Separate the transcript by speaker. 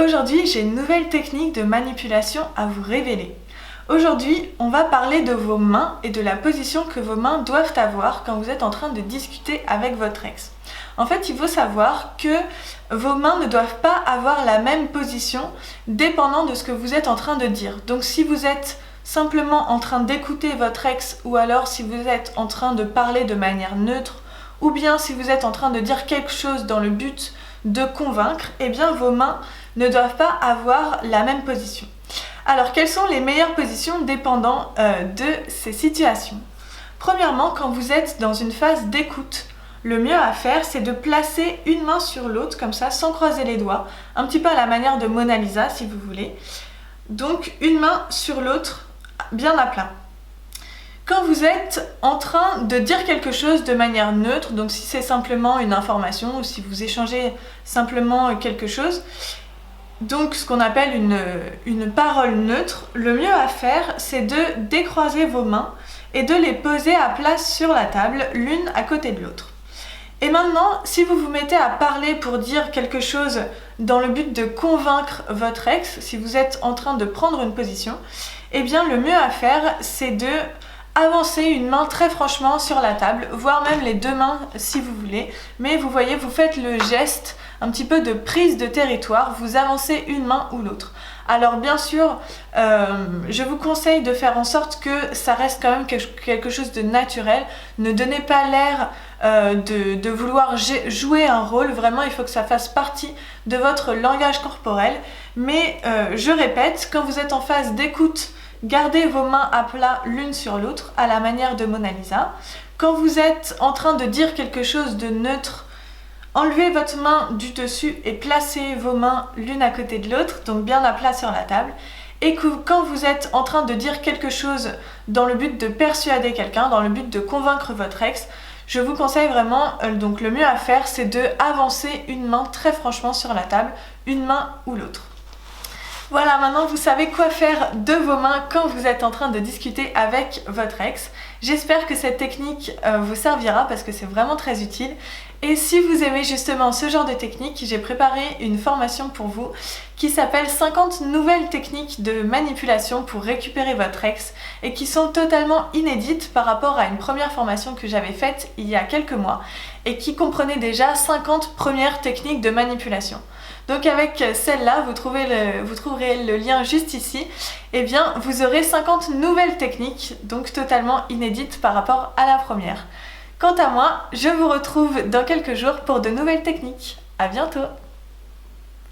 Speaker 1: Aujourd'hui, j'ai une nouvelle technique de manipulation à vous révéler. Aujourd'hui, on va parler de vos mains et de la position que vos mains doivent avoir quand vous êtes en train de discuter avec votre ex. En fait, il faut savoir que vos mains ne doivent pas avoir la même position dépendant de ce que vous êtes en train de dire. Donc si vous êtes simplement en train d'écouter votre ex ou alors si vous êtes en train de parler de manière neutre ou bien si vous êtes en train de dire quelque chose dans le but de convaincre, eh bien vos mains ne doivent pas avoir la même position. Alors, quelles sont les meilleures positions dépendant de ces situations? Premièrement, quand vous êtes dans une phase d'écoute, le mieux à faire, c'est de placer une main sur l'autre, comme ça, sans croiser les doigts, un petit peu à la manière de Mona Lisa, si vous voulez. Donc, une main sur l'autre, bien à plat. Quand vous êtes en train de dire quelque chose de manière neutre, donc si c'est simplement une information ou si vous échangez simplement quelque chose, donc ce qu'on appelle une parole neutre, le mieux à faire, c'est de décroiser vos mains et de les poser à plat sur la table, l'une à côté de l'autre. Et maintenant, si vous vous mettez à parler pour dire quelque chose dans le but de convaincre votre ex, si vous êtes en train de prendre une position, eh bien le mieux à faire, c'est de avancer une main très franchement sur la table, voire même les deux mains si vous voulez. Mais vous voyez, vous faites le geste un petit peu de prise de territoire, vous avancez une main ou l'autre. Alors bien sûr, je vous conseille de faire en sorte que ça reste quand même quelque chose de naturel. Ne donnez pas l'air de vouloir jouer un rôle. Vraiment, il faut que ça fasse partie de votre langage corporel. Mais je répète, quand vous êtes en phase d'écoute, gardez vos mains à plat l'une sur l'autre, à la manière de Mona Lisa. Quand vous êtes en train de dire quelque chose de neutre, enlevez votre main du dessus et placez vos mains l'une à côté de l'autre, donc bien à plat sur la table. Et quand vous êtes en train de dire quelque chose dans le but de persuader quelqu'un, dans le but de convaincre votre ex, je vous conseille vraiment, donc le mieux à faire, c'est de avancer une main très franchement sur la table, une main ou l'autre. Voilà, maintenant vous savez quoi faire de vos mains quand vous êtes en train de discuter avec votre ex. J'espère que cette technique vous servira parce que c'est vraiment très utile. Et si vous aimez justement ce genre de technique, j'ai préparé une formation pour vous qui s'appelle 50 nouvelles techniques de manipulation pour récupérer votre ex et qui sont totalement inédites par rapport à une première formation que j'avais faite il y a quelques mois et qui comprenait déjà 50 premières techniques de manipulation. Donc avec celle-là, vous trouverez le lien juste ici, et bien vous aurez 50 nouvelles techniques, donc totalement inédites par rapport à la première. Quant à moi, je vous retrouve dans quelques jours pour de nouvelles techniques. À bientôt!